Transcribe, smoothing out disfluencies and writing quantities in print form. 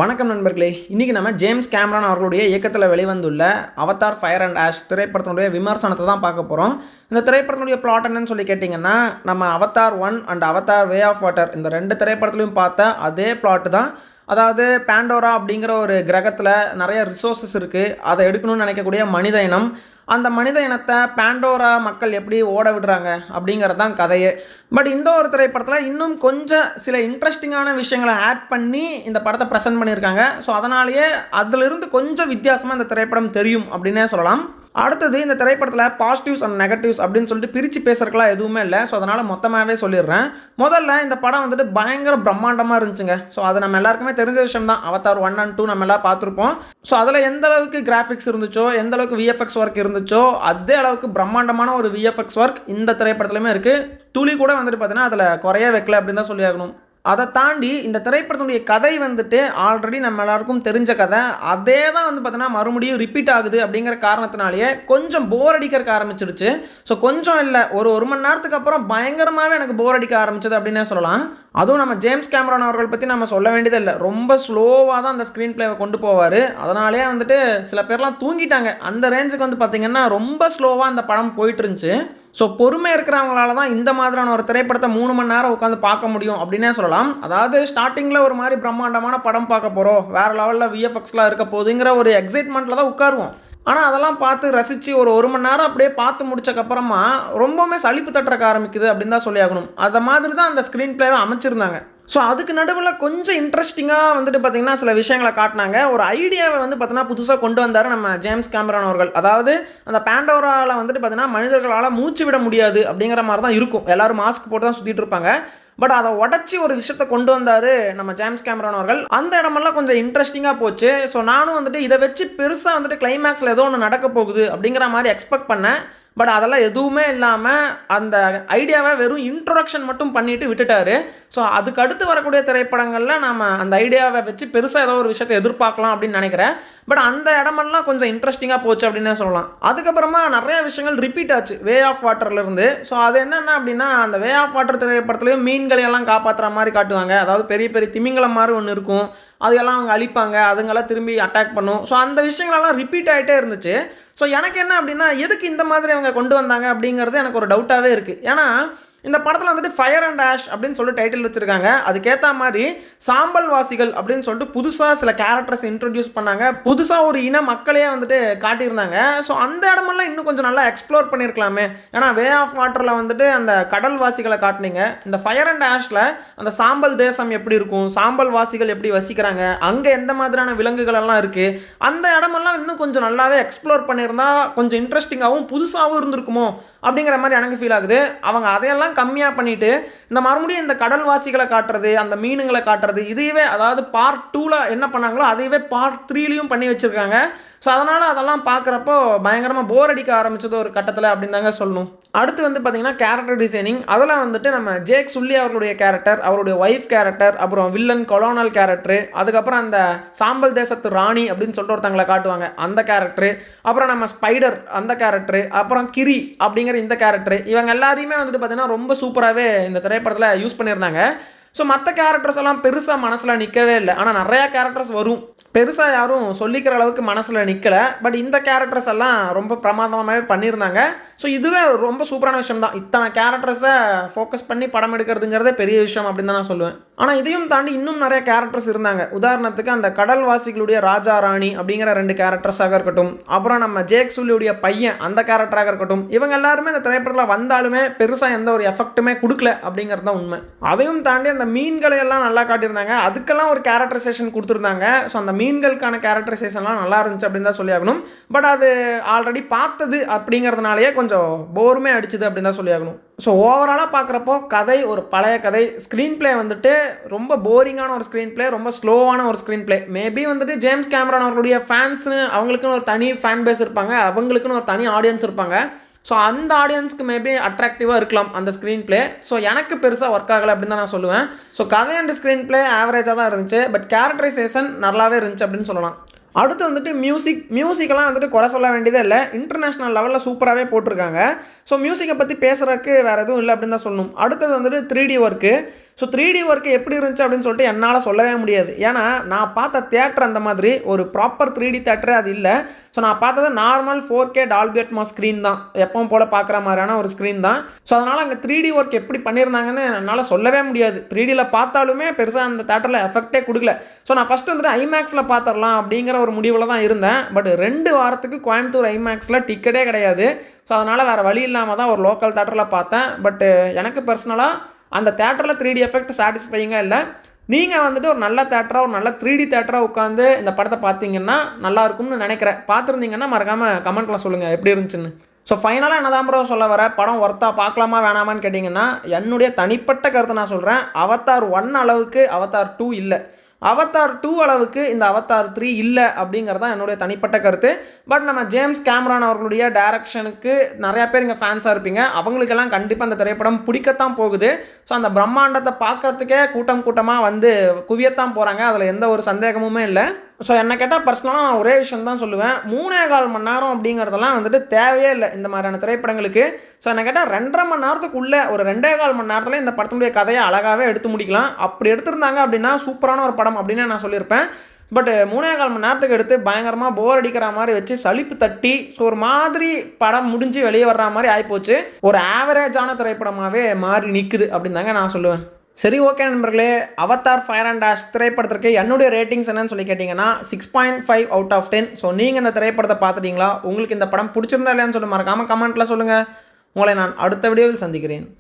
வணக்கம் நண்பர்களே. இன்றைக்கி நம்ம ஜேம்ஸ் கேமரான் அவர்களுடைய இயக்கத்தில் வெளிவந்துள்ள அவதார் ஃபயர் அண்ட் ஆஷ் திரைப்படத்தினுடைய விமர்சனத்தை தான் பார்க்க போகிறோம். இந்த திரைப்படத்தினுடைய பிளாட் என்னன்னு சொல்லி கேட்டிங்கன்னா, நம்ம Avatar 1 and Avatar way of water இந்த 2 திரைப்படத்துலையும் பார்த்த அதே பிளாட்டு தான். அதாவது பேண்டோரா அப்படிங்கிற ஒரு கிரகத்தில் நிறைய ரிசோர்ஸஸ் இருக்குது. அதை எடுக்கணும்னு நினைக்கக்கூடிய மனித இனம், அந்த மனித இனத்தை பேண்டோரா மக்கள் எப்படி ஓட விடுறாங்க அப்படிங்கிறது தான் கதையே. பட் இந்த ஒரு திரைப்படத்தில் இன்னும் கொஞ்சம் சில இன்ட்ரெஸ்டிங்கான விஷயங்களை ஆட் பண்ணி இந்த படத்தை ப்ரெசென்ட் பண்ணியிருக்காங்க. ஸோ அதனாலேயே அதிலிருந்து கொஞ்சம் வித்தியாசமாக இந்த திரைப்படம் தெரியும் அப்படின்னே சொல்லலாம். அடுத்தது, இந்த திரைப்படத்தில் பாசிட்டிவ்ஸ் அண்ட் நெகட்டிவ்ஸ் அப்படின்னு சொல்லிட்டு பிரித்து பேசுறதுக்குலாம் எதுவுமே இல்லை. ஸோ அதனால் மொத்தமாகவே சொல்லிடுறேன். முதல்ல இந்த படம் வந்துட்டு பயங்கர பிரம்மாண்டமாக இருந்துச்சுங்க. ஸோ அது நம்ம எல்லாருக்குமே தெரிஞ்ச விஷயம் தான். அவதார் 1 and 2 நம்ம எல்லாம் பார்த்துருப்போம். ஸோ அதில் எந்த அளவுக்கு கிராஃபிக்ஸ் இருந்துச்சோ, எந்த அளவுக்கு விஎஃப்எக்ஸ் ஒர்க் இருந்துச்சோ, அதே அளவுக்கு பிரம்மாண்டமான ஒரு விஎஃப்எக்ஸ் ஒர்க் இந்த திரைப்படத்துலையுமே இருக்குது. துளி கூட வந்துட்டு பார்த்தீங்கன்னா அதில் குறைய வைக்கல அப்படின்னு தான் சொல்லி ஆகணும். அதை தாண்டி இந்த திரைப்படத்தினுடைய கதை வந்துட்டு ஆல்ரெடி நம்ம எல்லாருக்கும் தெரிஞ்ச கதை, அதே தான் வந்து பார்த்தீங்கன்னா மறுபடியும் ரிப்பீட் ஆகுது அப்படிங்கிற காரணத்தினாலேயே கொஞ்சம் போர் அடிக்கிறதுக்கு ஆரம்பிச்சிருச்சு. ஸோ கொஞ்சம் இல்லை, ஒரு மணி நேரத்துக்கு அப்புறம் பயங்கரமாகவே எனக்கு போர் அடிக்க ஆரம்பிச்சது அப்படின்னே சொல்லலாம். அதுவும் நம்ம ஜேம்ஸ் கேமரான் அவர்கள் பற்றி நம்ம சொல்ல வேண்டியதே இல்லை. ரொம்ப ஸ்லோவாக தான் அந்த ஸ்க்ரீன் பிளேவை கொண்டு போவார். அதனாலே வந்துட்டு சில பேர்லாம் தூங்கிட்டாங்க. அந்த ரேஞ்சுக்கு வந்து பார்த்திங்கன்னா ரொம்ப ஸ்லோவாக அந்த படம் போயிட்டு இருந்துச்சு. ஸோ பொறுமை இருக்கிறவங்களால தான் இந்த மாதிரியான ஒரு திரைப்படத்தை 3 மணி நேரம் உட்காந்து பார்க்க முடியும் அப்படின்னே சொல்லலாம். அதாவது ஸ்டார்டிங்கில் ஒரு மாதிரி பிரம்மாண்டமான படம் பார்க்க போகிறோம், வேறு லெவலில் விஎஃப்எக்ஸ்லாம் இருக்க போகுதுங்கிற ஒரு எக்ஸைட்மெண்ட்டில் தான் உட்காருவோம். ஆனால் அதெல்லாம் பார்த்து ரசித்து ஒரு மணி நேரம் அப்படியே பார்த்து முடிச்சக்கப்புறமா ரொம்பவுமே சலிப்பு தட்டுறக்க ஆரம்பிக்குது அப்படின்னு தான் சொல்லி ஆகணும். அதை மாதிரி தான் அந்த ஸ்க்ரீன் பிளேவை அமைச்சிருந்தாங்க. ஸோ அதுக்கு நடுவில் கொஞ்சம் இன்ட்ரெஸ்டிங்காக வந்துட்டு பார்த்திங்கன்னா சில விஷயங்களை காட்டினாங்க. ஒரு ஐடியாவை வந்து பார்த்தீங்கன்னா புதுசாக கொண்டு வந்தார் நம்ம ஜேம்ஸ் கேமரான் அவர்கள். அதாவது அந்த பேண்டோராவில் வந்துட்டு பார்த்தீங்கன்னா மனிதர்களால் மூச்சு விட முடியாது அப்படிங்கிற மாதிரி தான் இருக்கும். எல்லோரும் மாஸ்க் போட்டு தான் சுற்றிட்டு இருப்பாங்க. பட் அதை உடச்சி ஒரு விஷயத்தை கொண்டு வந்தார் நம்ம ஜேம்ஸ் கேமரான் அவர்கள். அந்த இடமெல்லாம் கொஞ்சம் இன்ட்ரெஸ்டிங்காக போச்சு. ஸோ நானும் வந்துட்டு இதை வச்சு பெருசாக வந்துட்டு கிளைமேக்ஸில் ஏதோ ஒன்று நடக்க போகுது அப்படிங்கிற மாதிரி எக்ஸ்பெக்ட் பண்ணேன். பட் அதெல்லாம் எதுவுமே இல்லாமல் அந்த ஐடியாவை வெறும் இன்ட்ரொடக்ஷன் மட்டும் பண்ணிவிட்டு விட்டுட்டார். ஸோ அதுக்கு அடுத்து வரக்கூடிய திரைப்படங்களில் நம்ம அந்த ஐடியாவை வச்சு பெருசாக ஏதோ ஒரு விஷயத்தை எதிர்பார்க்கலாம் அப்படின்னு நினைக்கிறேன். பட் அந்த இடமெல்லாம் கொஞ்சம் இன்ட்ரெஸ்டிங்காக போச்சு அப்படின்னே சொல்லலாம். அதுக்கப்புறமா நிறைய விஷயங்கள் ரிப்பீட் ஆச்சு வே ஆஃப் வாட்டர்லேருந்து. ஸோ அது என்னென்ன அப்படின்னா, அந்த வே ஆஃப் வாட்டர் திரைப்படத்துலேயும் மீன்களையெல்லாம் காப்பாற்றுற மாதிரி காட்டுவாங்க. அதாவது பெரிய பெரிய திமிங்கலம் மாதிரி ஒன்று இருக்கும், அதையெல்லாம் அவங்க அழிப்பாங்க, அதுங்கெல்லாம் திரும்பி அட்டாக் பண்ணும். ஸோ அந்த விஷயங்களெல்லாம் ரிப்பீட் ஆகிட்டே இருந்துச்சு. ஸோ எனக்கு என்ன அப்படின்னா, எதுக்கு இந்த மாதிரி அவங்க கொண்டு வந்தாங்க அப்படிங்கிறது எனக்கு ஒரு டவுட்டாகவே இருக்குது. ஏன்னா இந்த படத்தில் வந்துட்டு ஃபயர் அண்ட் ஆஷ் அப்படின்னு சொல்லிட்டு டைட்டில் வச்சுருக்காங்க. அதுக்கேற்ற மாதிரி சாம்பல் வாசிகள் அப்படின்னு சொல்லிட்டு புதுசாக சில கேரக்டர்ஸ் இன்ட்ரடியூஸ் பண்ணாங்க. புதுசாக ஒரு இன மக்களையே வந்துட்டு காட்டியிருந்தாங்க. ஸோ அந்த இடமெல்லாம் இன்னும் கொஞ்சம் நல்லா எக்ஸ்ப்ளோர் பண்ணியிருக்கலாமே. ஏன்னா வே ஆஃப் வாட்டரில் வந்துட்டு அந்த கடல் வாசிகளை காட்டினீங்க. இந்த ஃபயர் அண்ட் ஆஷில் அந்த சாம்பல் தேசம் எப்படி இருக்கும், சாம்பல் வாசிகள் எப்படி வசிக்கிறாங்க, அங்கே எந்த மாதிரியான விலங்குகள் எல்லாம் இருக்குது, அந்த இடமெல்லாம் இன்னும் கொஞ்சம் நல்லாவே எக்ஸ்ப்ளோர் பண்ணியிருந்தா கொஞ்சம் இன்ட்ரெஸ்டிங்காகவும் புதுசாகவும் இருந்திருக்குமோ அப்படிங்கிற மாதிரி எனக்கு ஃபீல் ஆகுது. அவங்க அதையெல்லாம் கம்மியாக பண்ணிவிட்டு இந்த மறுபடியும் இந்த கடல்வாசிகளை காட்டுறது, அந்த மீனுங்களை காட்டுறது, இதையவே அதாவது பார்ட் 2ல் என்ன பண்ணாங்களோ அதையவே பார்ட் 3லையும் பண்ணி வச்சுருக்காங்க. ஸோ அதனால் அதெல்லாம் பார்க்குறப்போ பயங்கரமாக போர் அடிக்க ஆரம்பிச்சது ஒரு கட்டத்தில் அப்படின்னு தாங்க சொல்லணும். அடுத்து வந்து பார்த்திங்கன்னா கேரக்டர் டிசைனிங். அதெல்லாம் வந்துட்டு நம்ம ஜேக் சுல்லி அவர்களுடைய கேரக்டர், அவருடைய ஒய்ஃப் கேரக்டர், அப்புறம் வில்லன் கொலோனல் கேரக்டரு, அதுக்கப்புறம் அந்த சாம்பல் தேசத்து ராணி அப்படின்னு சொல்லிட்டு ஒருத்தங்களை காட்டுவாங்க, அந்த கேரக்டரு, அப்புறம் நம்ம ஸ்பைடர் அந்த கேரக்டரு, அப்புறம் கிரி அப்படிங்கிற இந்த கேரக்டரு, இவங்க எல்லாரையுமே வந்துட்டு பார்த்திங்கன்னா ரொம்ப சூப்பராகவே இந்த திரைப்படத்தில் யூஸ் பண்ணியிருந்தாங்க. ஸோ மற்ற கேரக்டர்ஸ் எல்லாம் பெருசாக மனசில் நிற்கவே இல்லை. ஆனால் நிறையா கேரக்டர்ஸ் வரும், பெருசாக யாரும் சொல்லிக்கிற அளவுக்கு மனசில் நிற்கலை. பட் இந்த கேரக்டர்ஸ் எல்லாம் ரொம்ப பிரமாதமாகவே பண்ணியிருந்தாங்க. ஸோ இதுவே ரொம்ப சூப்பரான விஷயம் தான். இத்தனை கேரக்டர்ஸை ஃபோக்கஸ் பண்ணி படம் எடுக்கிறதுங்கிறதே பெரிய விஷயம் அப்படின்னு தான் நான் சொல்லுவேன். ஆனால் இதையும் தாண்டி இன்னும் நிறைய கேரக்டர்ஸ் இருந்தாங்க. உதாரணத்துக்கு அந்த கடல்வாசிகளுடைய ராஜா ராணி அப்படிங்கிற 2 கேரக்டர்ஸாக இருக்கட்டும், அப்புறம் நம்ம ஜேக் சுல்லியுடைய பையன் அந்த கேரக்டராக இருக்கட்டும், இவங்க எல்லாருமே இந்த திரைப்படத்தில் வந்தாலுமே பெருசாக எந்த ஒரு எஃபெக்ட்டுமே கொடுக்கல அப்படிங்கிறது தான் உண்மை. அதையும் தாண்டி அந்த மீன்களை எல்லாம் நல்லா காட்டியிருந்தாங்க. அதுக்கெல்லாம் ஒரு கேரக்டரைசேஷன் கொடுத்துருந்தாங்க. ஸோ அந்த மீன்களுக்கான கேரக்டரைசேஷன்லாம் நல்லா இருந்துச்சு அப்படின்னு தான் சொல்லி ஆகணும். பட் அது ஆல்ரெடி பார்த்தது அப்படிங்கிறதுனாலேயே கொஞ்சம் போருமே அடிச்சுது அப்படின்னு தான் சொல்லி ஆகணும். ஸோ ஓவராலாக பார்க்குறப்போ கதை ஒரு பழைய கதை, ஸ்க்ரீன் பிளே வந்துட்டு ரொம்ப போரிங்கான ஒரு ஸ்க்ரீன் பிளே, ரொம்ப ஸ்லோவான ஒரு ஸ்க்ரீன் பிளே. மேபி வந்துட்டு ஜேம்ஸ் கேமரான் அவர்களுடைய ஃபேன்ஸ்னு அவங்களுக்குன்னு ஒரு தனி ஃபேன் பேஸ் இருப்பாங்க, அவங்களுக்குன்னு ஒரு தனி ஆடியன்ஸ் இருப்பாங்க. ஸோ அந்த ஆடியன்ஸ்க்கு மேபி அட்ராக்டிவாக இருக்கலாம் அந்த ஸ்க்ரீன் பிளே. ஸோ எனக்கு பெருசாக ஒர்க் ஆகலை அப்படின்னு தான் நான் சொல்லுவேன். ஸோ கதை அண்ட் ஸ்க்ரீன் பிளே ஆவரேஜாக தான் இருந்துச்சு. பட் கேரக்டரைசேஷன் நல்லாவே இருந்துச்சு அப்படின்னு சொல்லலாம். அடுத்து வந்துட்டு மியூசிக்கெல்லாம் வந்துட்டு குறை சொல்ல வேண்டியதே இல்லை. இன்டர்நேஷ்னல் லெவலில் சூப்பராகவே போட்டிருக்காங்க. ஸோ மியூசிக்கை பற்றி பேசுகிறதுக்கு வேறு எதுவும் இல்லை அப்படின்னு தான் சொல்லணும். அடுத்தது வந்துட்டு 3D work. So 3D work எப்படி இருந்துச்சு அப்படின்னு சொல்லிட்டு என்னால் சொல்லவே முடியாது. ஏன்னா நான் பார்த்த தியேட்டர் அந்த மாதிரி ஒரு ப்ராப்பர் 3D தியேட்டரே அது இல்லை. ஸோ நான் பார்த்தது normal 4K Dolby Atmos screen தான், எப்பவும் போல் பார்க்குற மாதிரியான ஒரு ஸ்க்ரீன் தான். ஸோ அதனால் அங்கே 3D ஒர்க் எப்படி பண்ணியிருந்தாங்கன்னு என்னால் சொல்லவே முடியாது. 3Dயில் பார்த்தாலுமே பெருசாக அந்த தேட்டரில் எஃபெக்டே கொடுக்கல. ஸோ நான் ஃபஸ்ட்டு வந்துட்டு ஐமேக்ஸில் பார்த்துடலாம் அப்படிங்கிற ஒரு முடிவில் தான் இருந்தேன். பட் 2 வாரத்துக்கு கோயம்புத்தூர் ஐமேக்ஸில் டிக்கெட்டே கிடையாது. ஸோ அதனால் வேறு வழி இல்லாமல் தான் ஒரு லோக்கல் தேட்டரில் பார்த்தேன். பட்டு எனக்கு பர்சனலாக அந்த தேட்டரில் 3D எஃபெக்ட் சாட்டிஸ்ஃபையிங்காக இல்லை. நீங்கள் வந்துட்டு ஒரு நல்ல தேட்டராக, ஒரு நல்ல 3D தேட்டராக உட்காந்து இந்த படத்தை பார்த்தீங்கன்னா நல்லாயிருக்கும்னு நினைக்கிறேன். பார்த்துருந்தீங்கன்னா மறக்காமல் கமெண்ட்டில் சொல்லுங்கள் எப்படி இருந்துச்சுன்னு. ஸோ ஃபைனலாக என்ன தான் ப்ரோ சொல்ல வர, படம் ஒர்த்தா பார்க்கலாமா வேணாமான்னு கேட்டிங்கன்னா என்னுடைய தனிப்பட்ட கருத்தை நான் சொல்கிறேன். அவதார் 1 அளவுக்கு அவதார் 2 இல்லை. அவதார் 2 அளவுக்கு இந்த அவதார் 3 இல்லை அப்படிங்கிறது தான் என்னுடைய தனிப்பட்ட கருத்து. பட் நம்ம ஜேம்ஸ் கேமரான் அவர்களுடைய டைரக்ஷனுக்கு நிறையா பேர் இங்கே ஃபேன்ஸாக இருப்பீங்க. அவங்களுக்கெல்லாம் கண்டிப்பாக அந்த திரைப்படம் பிடிக்கத்தான் போகுது. ஸோ அந்த பிரம்மாண்டத்தை பார்க்கறதுக்கே கூட்டமாக வந்து குவியத்தான் போகிறாங்க. அதில் எந்த ஒரு சந்தேகமுமே இல்லை. ஸோ என்ன கேட்டால் பர்சனலாக நான் ஒரே விஷயம் தான் சொல்லுவேன். 3.25 மணி நேரம் அப்படிங்கிறதெல்லாம் வந்துட்டு தேவையே இல்லை இந்த மாதிரியான திரைப்படங்களுக்கு. ஸோ என்ன கேட்டால் 2.5 மணி நேரத்துக்குள்ளே, ஒரு 2.25 மணி நேரத்தில் இந்த படத்தினுடைய கதையை அழகாகவே எடுத்து முடிக்கலாம். அப்படி எடுத்திருந்தாங்க அப்படின்னா சூப்பரான ஒரு படம் அப்படின்னு நான் சொல்லியிருப்பேன். பட் 3.25 மணி நேரத்துக்கு எடுத்து பயங்கரமாக போர் அடிக்கிற மாதிரி வச்சு சலிப்பு தட்டி, ஸோ ஒரு மாதிரி படம் முடிஞ்சு வெளியே வர்ற மாதிரி ஆகிப்போச்சு. ஒரு ஆவரேஜான திரைப்படமாகவே மாறி நிற்குது அப்படின்னு தாங்க நான் சொல்லுவேன். சரி, ஓகே நண்பர்களே, அவதார் ஃபயர் அண்ட் ஆஷ் திரைப்படத்திற்கு என்னுடைய ரேட்டிங்ஸ் என்னன்னு சொல்லி கேட்டிங்கன்னா 6.5 அவுட் ஆஃப் 10. ஸோ நீங்கள் இந்த திரைப்படத்தை பார்த்துட்டீங்களா? உங்களுக்கு இந்த படம் பிடிச்சிருந்தா இல்லையான்னு சொல்லிட்டு மறக்காமல் கமெண்ட்டில் சொல்லுங்கள். உங்களை நான் அடுத்த வீடியோவில் சந்திக்கிறேன்.